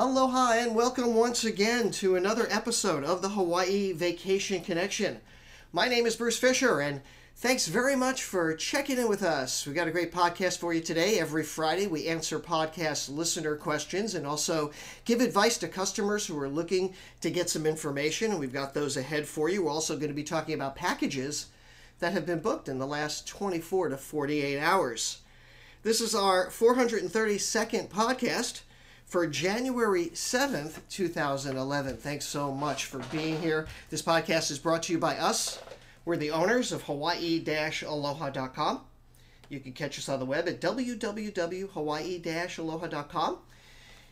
Aloha and welcome once again to another episode of the Hawaii Vacation Connection. My name is Bruce Fisher and thanks very much for checking in with us. We've got a great podcast for you today. Every Friday we answer podcast listener questions and also give advice to customers who are looking to get some information, and we've got those ahead for you. We're also going to be talking about packages that have been booked in the last 24 to 48 hours. This is our 432nd podcast for January 7th, 2011. Thanks so much for being here. This podcast is brought to you by us. We're the owners of Hawaii-Aloha.com. You can catch us on the web at www.hawaii-aloha.com.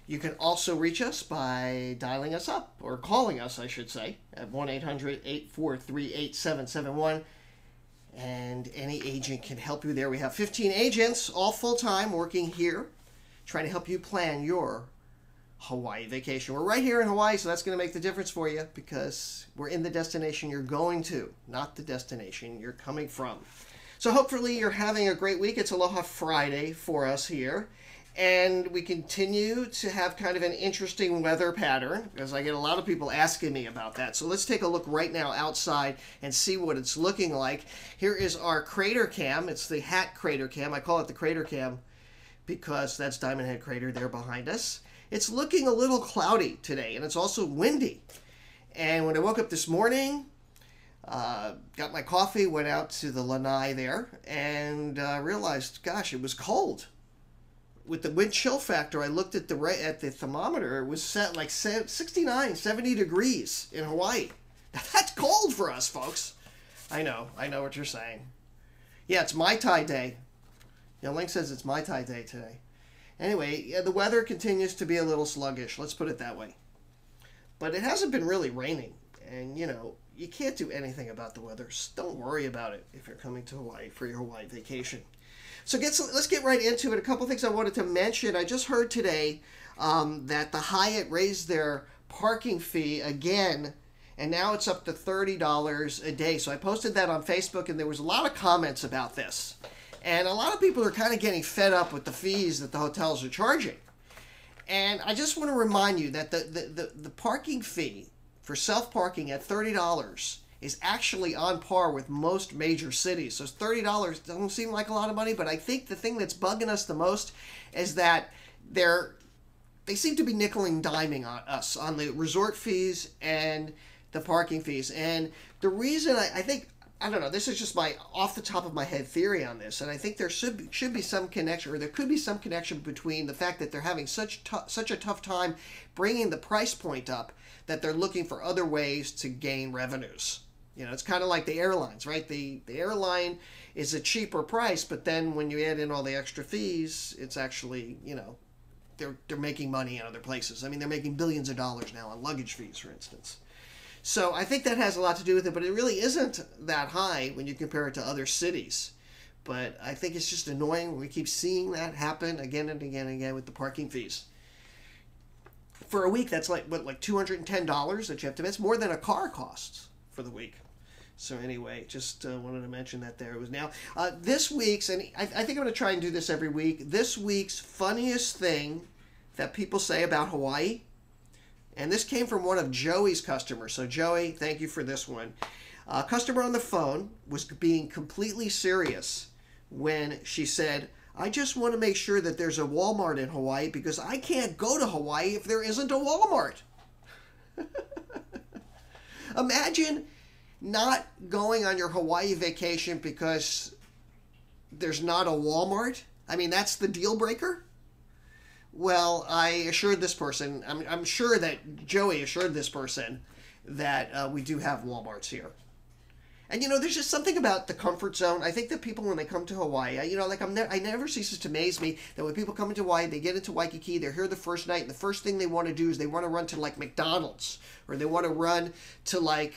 You can also reach us by dialing us up, or calling us, I should say, at 1-800-843-8771. And any agent can help you there. We have 15 agents, all full-time, working here, trying to help you plan your Hawaii vacation. We're right here in Hawaii, so that's going to make the difference for you because we're in the destination you're going to, not the destination you're coming from. So hopefully you're having a great week. It's Aloha Friday for us here, and we continue to have kind of an interesting weather pattern because I get a lot of people asking me about that. So let's take a look right now outside and see what it's looking like. Here is our crater cam. It's the hat crater cam. I call it the crater cam because that's Diamond Head Crater there behind us. It's looking a little cloudy today, and it's also windy. And when I woke up this morning, got my coffee, went out to the lanai there, and realized, gosh, it was cold. With the wind chill factor, I looked at the thermometer. It was set like 69, 70 degrees in Hawaii. Now, that's cold for us, folks. I know what you're saying. Yeah, it's Mai Tai Day. Link says it's Mai Tai Day today. Anyway, yeah, the weather continues to be a little sluggish, let's put it that way. But it hasn't been really raining, and you can't do anything about the weather, so don't worry about it if you're coming to Hawaii for your Hawaii vacation. So let's get right into it. A couple things I wanted to mention. I just heard today that the Hyatt raised their parking fee again, and now it's up to $30 a day. So I posted that on Facebook, and there was a lot of comments about this. And a lot of people are kind of getting fed up with the fees that the hotels are charging. And I just want to remind you that the parking fee for self-parking at $30 is actually on par with most major cities. So $30 doesn't seem like a lot of money, but I think the thing that's bugging us the most is that they seem to be nickel and diming on us on the resort fees and the parking fees. And the reason I don't know, this is just my off the top of my head theory on this, and I think there should be some connection, or there could be some connection between the fact that they're having such a tough time bringing the price point up that they're looking for other ways to gain revenues. It's kind of like the airlines, right? The airline is a cheaper price, but then when you add in all the extra fees, it's actually, they're making money in other places. I mean, they're making billions of dollars now on luggage fees, for instance. So I think that has a lot to do with it, but it really isn't that high when you compare it to other cities. But I think it's just annoying when we keep seeing that happen again and again and again with the parking fees. For a week, that's like $210 that you have to pay. It's more than a car costs for the week. So anyway, just wanted to mention that there. It was now. This week's, and I think I'm going to try and do this every week, this week's funniest thing that people say about Hawaii. And this came from one of Joey's customers. So Joey, thank you for this one. A customer on the phone was being completely serious when she said, I just want to make sure that there's a Walmart in Hawaii because I can't go to Hawaii if there isn't a Walmart. Imagine not going on your Hawaii vacation because there's not a Walmart. I mean, that's the deal breaker. Well, I assured this person, I'm sure that Joey assured this person that we do have Walmarts here. And, there's just something about the comfort zone. I think that people, when they come to Hawaii, I never ceases to amaze me that when people come into Hawaii, they get into Waikiki, they're here the first night, and the first thing they want to do is they want to run to, McDonald's, or they want to run to, a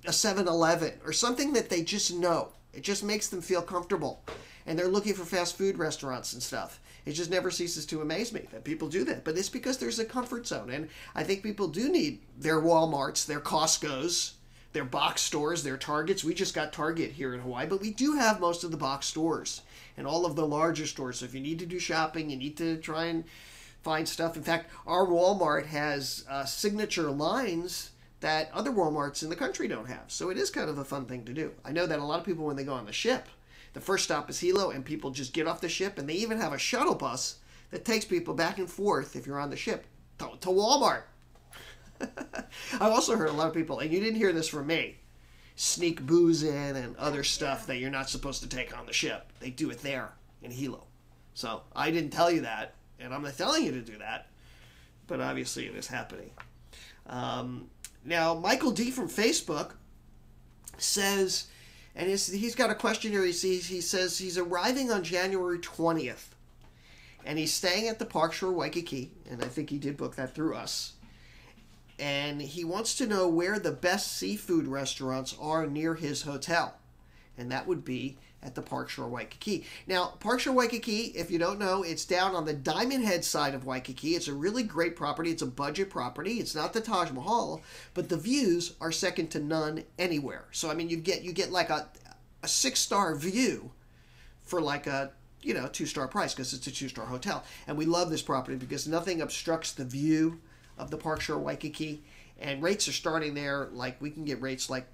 7-Eleven, or something that they just know. It just makes them feel comfortable. And they're looking for fast food restaurants and stuff. It just never ceases to amaze me that people do that. But it's because there's a comfort zone. And I think people do need their Walmarts, their Costcos, their box stores, their Targets. We just got Target here in Hawaii, but we do have most of the box stores and all of the larger stores. So if you need to do shopping, you need to try and find stuff. In fact, our Walmart has signature lines that other Walmarts in the country don't have. So it is kind of a fun thing to do. I know that a lot of people, when they go on the ship, the first stop is Hilo, and people just get off the ship, and they even have a shuttle bus that takes people back and forth, if you're on the ship, to Walmart. I've also heard a lot of people, and you didn't hear this from me, sneak booze in and other stuff that you're not supposed to take on the ship. They do it there in Hilo. So I didn't tell you that, and I'm not telling you to do that, but obviously it is happening. Now, Michael D. from Facebook says, and he's got a question here. He says he's arriving on January 20th, and he's staying at the Park Shore Waikiki, and I think he did book that through us. And he wants to know where the best seafood restaurants are near his hotel, and that would be at the Park Shore Waikiki. Now, Park Shore Waikiki, if you don't know, it's down on the Diamond Head side of Waikiki. It's a really great property. It's a budget property. It's not the Taj Mahal, but the views are second to none anywhere. So, I mean, you get like a 6-star view for like a 2-star price, because it's a 2-star hotel. And we love this property because nothing obstructs the view of the Park Shore Waikiki, and rates are starting there. Like, we can get rates like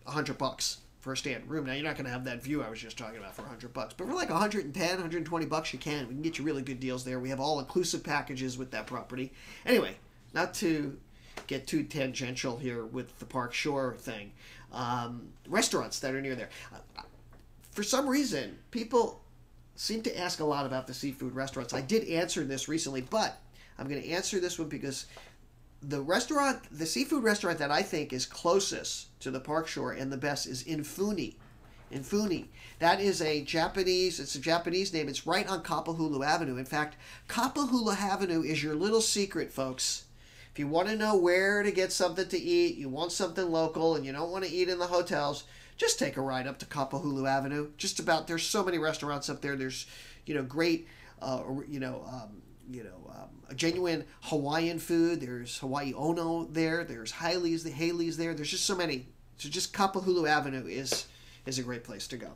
$100 for a standard room. Now, you're not going to have that view I was just talking about for $100, but for like $110, $120 you can. We can get you really good deals there. We have all-inclusive packages with that property. Anyway, not to get too tangential here with the Park Shore thing. Restaurants that are near there. For some reason, people seem to ask a lot about the seafood restaurants. I did answer this recently, but I'm going to answer this one because the seafood restaurant that I think is closest to the Park Shore and the best is Infuni. Infuni. That is it's a Japanese name. It's right on Kapahulu Avenue. In fact, Kapahulu Avenue is your little secret, folks. If you want to know where to get something to eat, you want something local, and you don't want to eat in the hotels, just take a ride up to Kapahulu Avenue. There's so many restaurants up there. There's, great, genuine Hawaiian food. There's Hawaii Ono there. There's Haley's there. There's just so many. So just Kapahulu Avenue is a great place to go.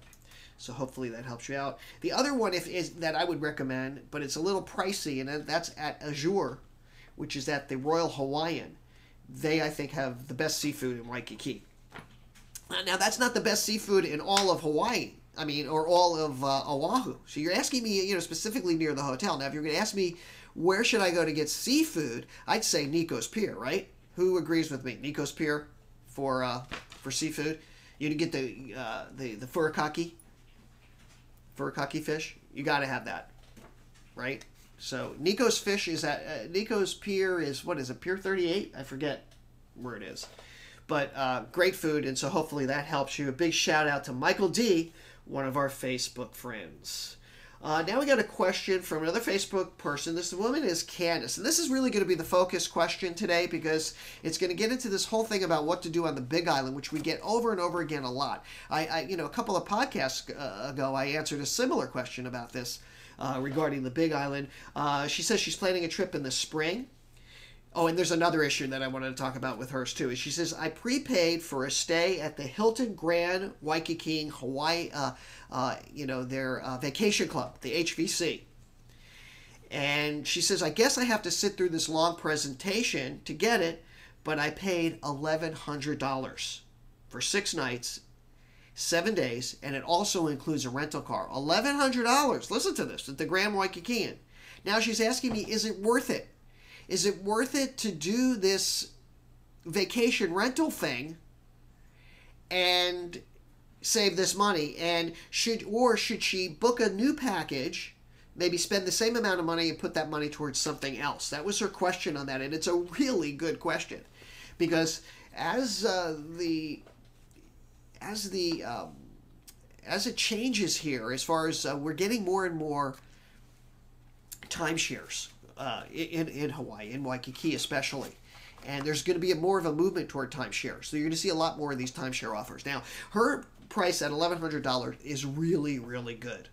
So hopefully that helps you out. The other one is that I would recommend, but it's a little pricey, and that's at Azure, which is at the Royal Hawaiian. They, I think, have the best seafood in Waikiki. Now, that's not the best seafood in all of Hawaii. Or all of Oahu. So you're asking me, specifically near the hotel. Now, if you're going to ask me, where should I go to get seafood? I'd say Nico's Pier, right? Who agrees with me? Nico's Pier for seafood. You can get the furikake fish. You got to have that, right? So Nico's Fish is at Nico's Pier is, what is it, Pier 38? I forget where it is. But great food, and so hopefully that helps you. A big shout out to Michael D., one of our Facebook friends. Now we got a question from another Facebook person. This woman is Candace, and this is really going to be the focus question today because it's going to get into this whole thing about what to do on the Big Island, which we get over and over again a lot. A couple of podcasts ago, I answered a similar question about this regarding the Big Island. She says she's planning a trip in the spring. Oh, and there's another issue that I wanted to talk about with hers, too. She says, I prepaid for a stay at the Hilton Grand Waikiki Hawaii, their vacation club, the HVC. And she says, I guess I have to sit through this long presentation to get it, but I paid $1,100 for 6 nights, 7 days, and it also includes a rental car. $1,100. Listen to this, at the Grand Waikiki. Now she's asking me, is it worth it? Is it worth it to do this vacation rental thing and save this money? And should she book a new package, maybe spend the same amount of money and put that money towards something else? That was her question on that, and it's a really good question because as it changes here, as far as we're getting more and more timeshares. In Hawaii, in Waikiki especially. And there's going to be more of a movement toward timeshare. So you're going to see a lot more of these timeshare offers. Now, her price at $1,100 is really, really good.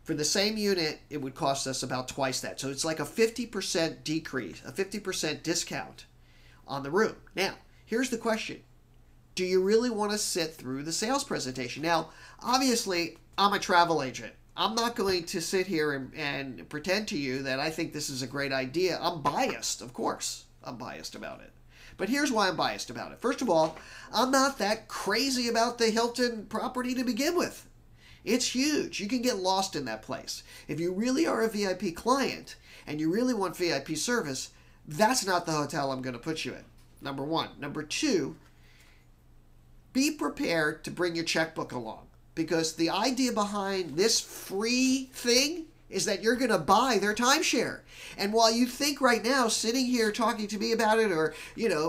For the same unit, it would cost us about twice that. So it's like a 50% decrease, a 50% discount on the room. Now, here's the question. Do you really want to sit through the sales presentation? Now, obviously, I'm a travel agent. I'm not going to sit here and pretend to you that I think this is a great idea. I'm biased, of course. I'm biased about it. But here's why I'm biased about it. First of all, I'm not that crazy about the Hilton property to begin with. It's huge. You can get lost in that place. If you really are a VIP client and you really want VIP service, that's not the hotel I'm going to put you in. Number one. Number two, be prepared to bring your checkbook along, because the idea behind this free thing is that you're going to buy their timeshare. And while you think right now, sitting here talking to me about it, or,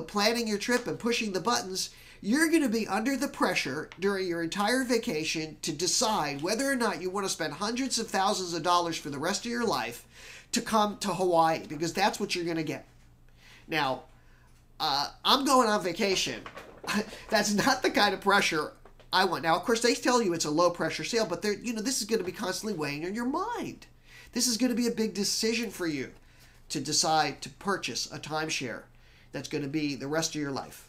planning your trip and pushing the buttons, you're going to be under the pressure during your entire vacation to decide whether or not you want to spend hundreds of thousands of dollars for the rest of your life to come to Hawaii, because that's what you're going to get. Now, I'm going on vacation. That's not the kind of pressure I want. Now, of course, they tell you it's a low-pressure sale, but this is going to be constantly weighing on your mind. This is going to be a big decision for you to decide to purchase a timeshare that's going to be the rest of your life.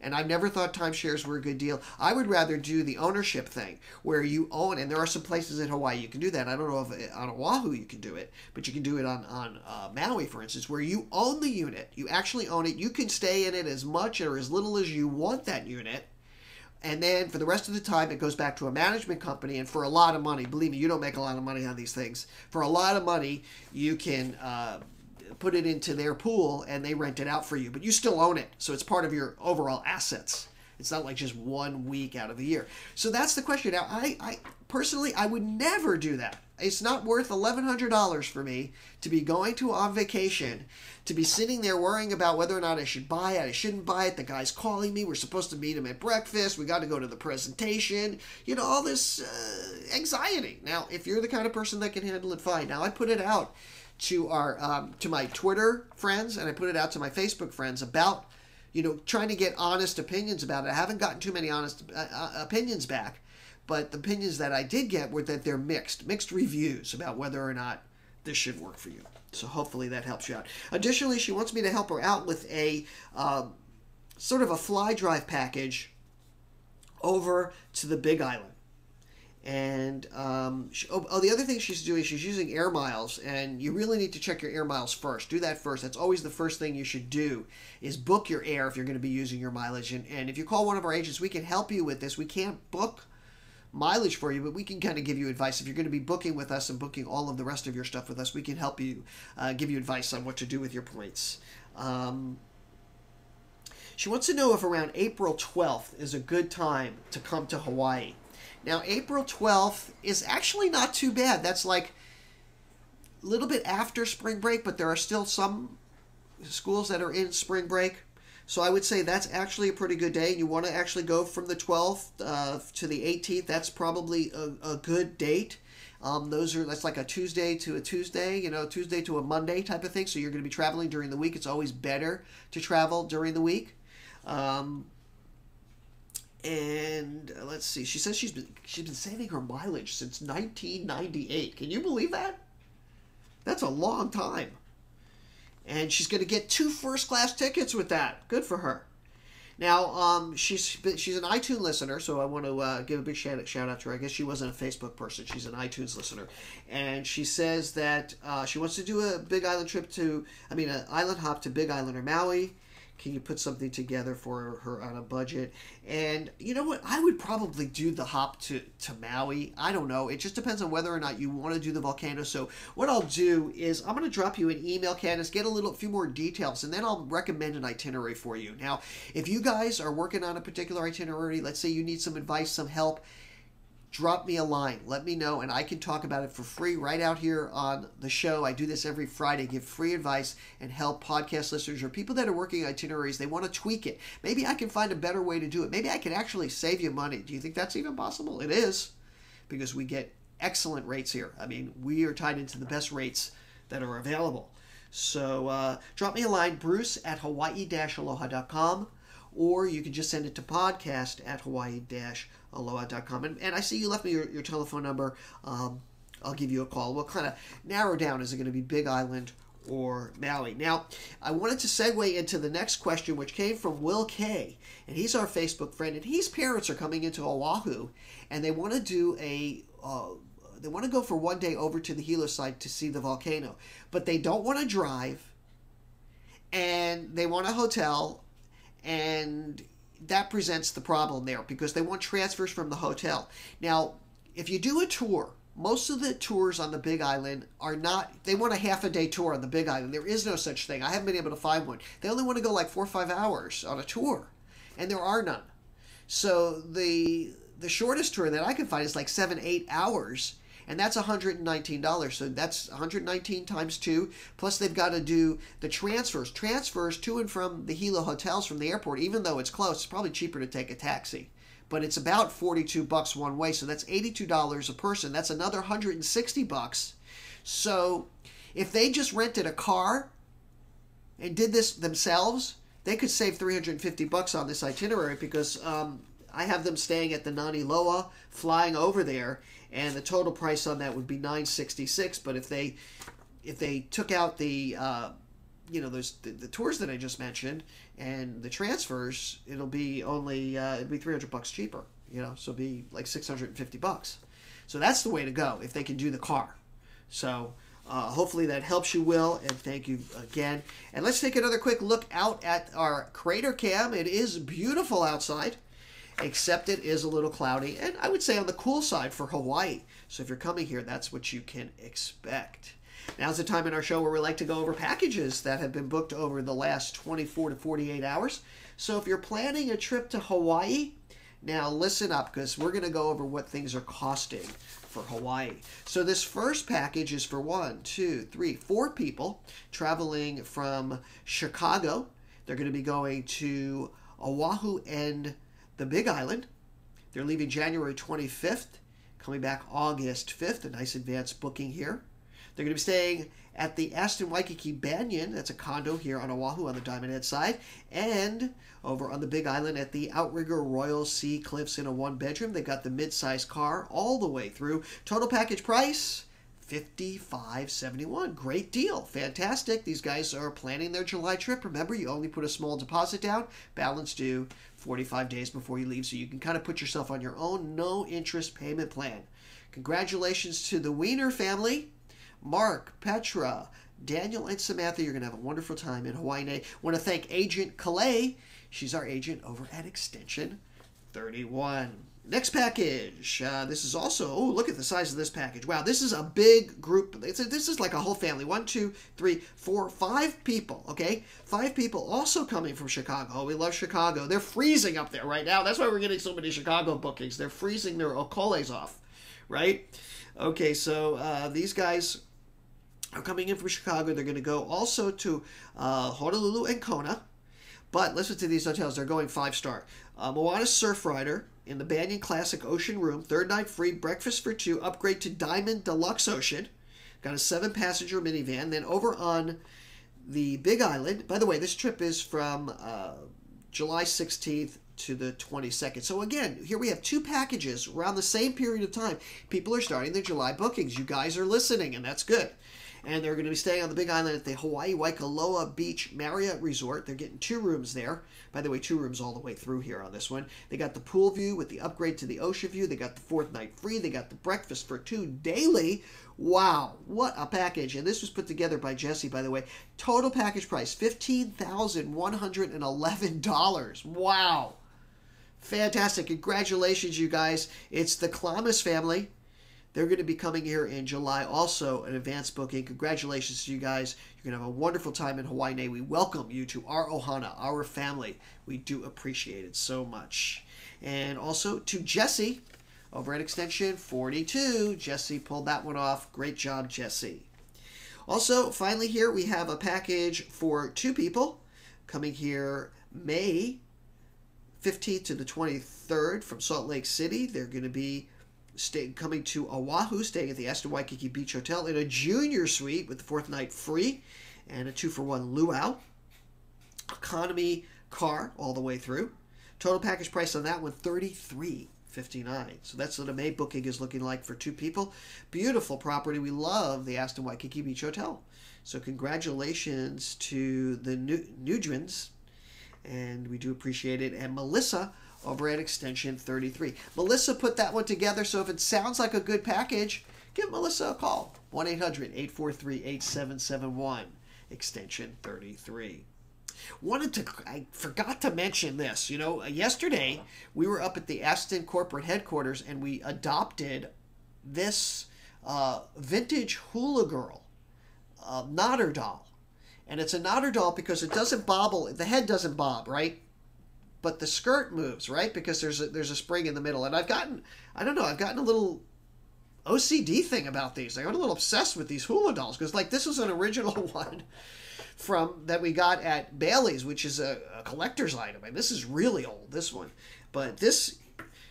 And I've never thought timeshares were a good deal. I would rather do the ownership thing where you own, and there are some places in Hawaii you can do that. I don't know if on Oahu you can do it, but you can do it on Maui, for instance, where you own the unit. You actually own it. You can stay in it as much or as little as you want that unit. And then for the rest of the time, it goes back to a management company. And for a lot of money, believe me, you don't make a lot of money on these things. For a lot of money, you can put it into their pool and they rent it out for you. But you still own it. So it's part of your overall assets. It's not like just 1 week out of the year. So that's the question. Now, I personally, I would never do that. It's not worth $1,100 for me to be going on vacation, to be sitting there worrying about whether or not I should buy it, I shouldn't buy it, the guy's calling me, we're supposed to meet him at breakfast, we got to go to the presentation, all this anxiety. Now, if you're the kind of person that can handle it, fine. Now, I put it out to to my Twitter friends, and I put it out to my Facebook friends about, trying to get honest opinions about it. I haven't gotten too many honest opinions back. But the opinions that I did get were that they're mixed reviews about whether or not this should work for you. So hopefully that helps you out. Additionally, she wants me to help her out with a sort of a fly drive package over to the Big Island. And the other thing she's doing, she's using air miles, and you really need to check your air miles first. Do that first. That's always the first thing you should do, is book your air if you're going to be using your mileage. And if you call one of our agents, we can help you with this. We can't book mileage for you, but we can kind of give you advice. If you're going to be booking with us and booking all of the rest of your stuff with us, we can help you, give you advice on what to do with your points. She wants to know if around April 12th is a good time to come to Hawaii. Now, April 12th is actually not too bad. That's like a little bit after spring break, but there are still some schools that are in spring break. So I would say that's actually a pretty good day. You want to actually go from the 12th to the 18th. That's probably a good date. That's like a Tuesday to a Tuesday, Tuesday to a Monday type of thing. So you're going to be traveling during the week. It's always better to travel during the week. And let's see. She says she's been saving her mileage since 1998. Can you believe that? That's a long time. And she's going to get 2 first-class tickets with that. Good for her. Now, she's an iTunes listener, so I want to give a big shout out to her. I guess she wasn't a Facebook person. She's an iTunes listener. And she says that she wants to do a Big Island an island hop to Big Island or Maui. Can you put something together for her on a budget? And you know what? I would probably do the hop to Maui. I don't know. It just depends on whether or not you want to do the volcano. So what I'll do is I'm going to drop you an email, Candace, get a few more details, and then I'll recommend an itinerary for you. Now, if you guys are working on a particular itinerary, let's say you need some advice, some help, drop me a line. Let me know, and I can talk about it for free right out here on the show. I do this every Friday, give free advice and help podcast listeners or people that are working itineraries. They want to tweak it. Maybe I can find a better way to do it. Maybe I can actually save you money. Do you think that's even possible? It is, because we get excellent rates here. I mean, we are tied into the best rates that are available. So drop me a line, bruce@hawaii-aloha.com, or you can just send it to podcast@hawaii-aloha.com. And I see you left me your telephone number. I'll give you a call. We'll kind of narrow down, is it going to be Big Island or Maui? Now, I wanted to segue into the next question, which came from Will K. And he's our Facebook friend. And his parents are coming into Oahu, and they want to do want to go for 1 day over to the Hilo side to see the volcano, but they don't want to drive, and they want a hotel, and that presents the problem there because they want transfers from the hotel. Now, if you do a tour, most of the tours on the Big Island are not, they want a half a day tour on the Big Island. There is no such thing. I haven't been able to find one. They only want to go like 4 or 5 hours on a tour, and there are none. So the shortest tour that I can find is like 7, 8 hours, and that's $119. So that's 119 times 2, plus they've got to do the transfers to and from the Hilo hotels from the airport. Even though it's close, it's probably cheaper to take a taxi. But it's about $42 one way, so that's $82 a person. That's another $160. So if they just rented a car and did this themselves, they could save $350 on this itinerary because I have them staying at the Nani Loa, flying over there, and the total price on that would be $966. But if they took out the the tours that I just mentioned and the transfers, it'll be only it'd be $300 cheaper. So it'd be like $650. So that's the way to go if they can do the car. So hopefully that helps you, Will, and thank you again. And let's take another quick look out at our crater cam. It is beautiful outside, except it is a little cloudy, and I would say on the cool side for Hawaii. So if you're coming here, that's what you can expect. Now's the time in our show where we like to go over packages that have been booked over the last 24 to 48 hours. So if you're planning a trip to Hawaii, now listen up because we're going to go over what things are costing for Hawaii. So this first package is for 4 people traveling from Chicago. They're going to be going to Oahu and the Big Island. They're leaving January 25th, coming back August 5th, a nice advanced booking here. They're going to be staying at the Aston Waikiki Banyan. That's a condo here on Oahu on the Diamond Head side. And over on the Big Island at the Outrigger Royal Sea Cliffs in a 1-bedroom. They've got the mid-size car all the way through. Total package price, $55.71. Great deal. Fantastic. These guys are planning their July trip. Remember, you only put a small deposit down. Balance due 45 days before you leave. So you can kind of put yourself on your own no-interest payment plan. Congratulations to the Wiener family. Mark, Petra, Daniel, and Samantha. You're going to have a wonderful time in Hawaii. I want to thank Agent Calais. She's our agent over at Extension 31. Next package. This is also, look at the size of this package. Wow, this is a big group. This is like a whole family. 1, 2, 3, 4, 5 people, okay? 5 people also coming from Chicago. Oh, we love Chicago. They're freezing up there right now. That's why we're getting so many Chicago bookings. They're freezing their okoles off, right? Okay, so these guys are coming in from Chicago. They're going to go also to Honolulu and Kona. But listen to these hotels. They're going 5-star. Moana Surfrider in the Banyan Classic Ocean Room. 3rd night free. Breakfast for 2. Upgrade to Diamond Deluxe Ocean. Got a 7-passenger minivan. Then over on the Big Island. By the way, this trip is from July 16th to the 22nd. So again, here we have 2 packages around the same period of time. People are starting their July bookings. You guys are listening, and that's good. And they're going to be staying on the Big Island at the Hawaii Waikoloa Beach Marriott Resort. They're getting 2 rooms there. By the way, 2 rooms all the way through here on this one. They got the pool view with the upgrade to the ocean view. They got the 4th night free. They got the breakfast for 2 daily. Wow, what a package. And this was put together by Jesse, by the way. Total package price, $15,111. Wow. Fantastic. Congratulations, you guys. It's the Klamas family. They're going to be coming here in July, also an advanced booking. Congratulations to you guys. You're going to have a wonderful time in Hawaii. We welcome you to our Ohana, our family. We do appreciate it so much. And also to Jesse over at Extension 42. Jesse pulled that one off. Great job, Jesse. Also, finally here, we have a package for 2 people coming here May 15th to the 23rd from Salt Lake City. They're going to be coming to Oahu, staying at the Aston Waikiki Beach Hotel in a junior suite with the 4th night free and a 2-for-1 luau. Economy car all the way through. Total package price on that one, $33.59. So that's what a May booking is looking like for 2 people. Beautiful property. We love the Aston Waikiki Beach Hotel. So congratulations to the Nugents, and we do appreciate it. And Melissa over at Extension 33. Melissa put that one together, so if it sounds like a good package, give Melissa a call. 1-800-843-8771, extension 33. I forgot to mention this. You know, yesterday we were up at the Aston corporate headquarters and we adopted this vintage hula girl, Nodder doll. And it's a Nodder doll because it doesn't bobble. The head doesn't bob, right? But the skirt moves, right? Because there's a spring in the middle. And I've gotten a little OCD thing about these. I got a little obsessed with these hula dolls because, like, this was an original one that we got at Bailey's, which is a collector's item. And this is really old, this one. But this,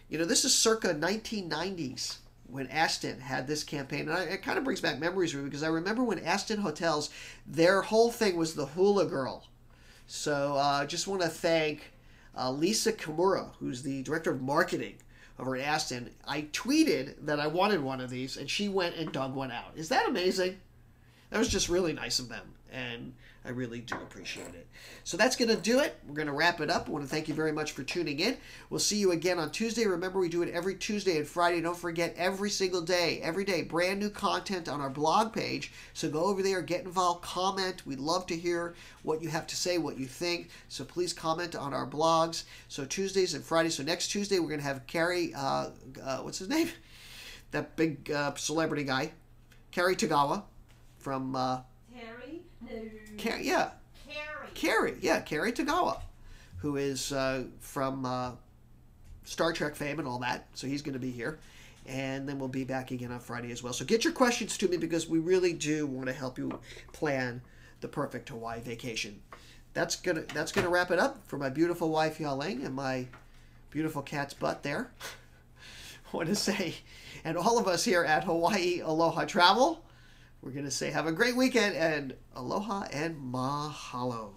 you know, this is circa 1990s when Aston had this campaign. And it kind of brings back memories for me because I remember when Aston Hotels, their whole thing was the hula girl. So I just want to thank Lisa Kimura, who's the director of marketing over at Aston. I tweeted that I wanted one of these, and she went and dug one out. Is that amazing? That was just really nice of them, and I really do appreciate it. So that's going to do it. We're going to wrap it up. I want to thank you very much for tuning in. We'll see you again on Tuesday. Remember, we do it every Tuesday and Friday. Don't forget, every single day, every day, brand new content on our blog page. So go over there, get involved, comment. We'd love to hear what you have to say, what you think. So please comment on our blogs. So Tuesdays and Fridays. So next Tuesday, we're going to have Cary, what's his name? That big celebrity guy. Cary Tagawa from... Terry? No. Cary, yeah. Cary Tagawa, who is from Star Trek fame and all that. So he's going to be here. And then we'll be back again on Friday as well. So get your questions to me because we really do want to help you plan the perfect Hawaii vacation. That's gonna wrap it up for my beautiful wife, Yaling, and my beautiful cat's butt there. I want to say, and all of us here at Hawaii Aloha Travel, we're going to say have a great weekend and aloha and mahalo.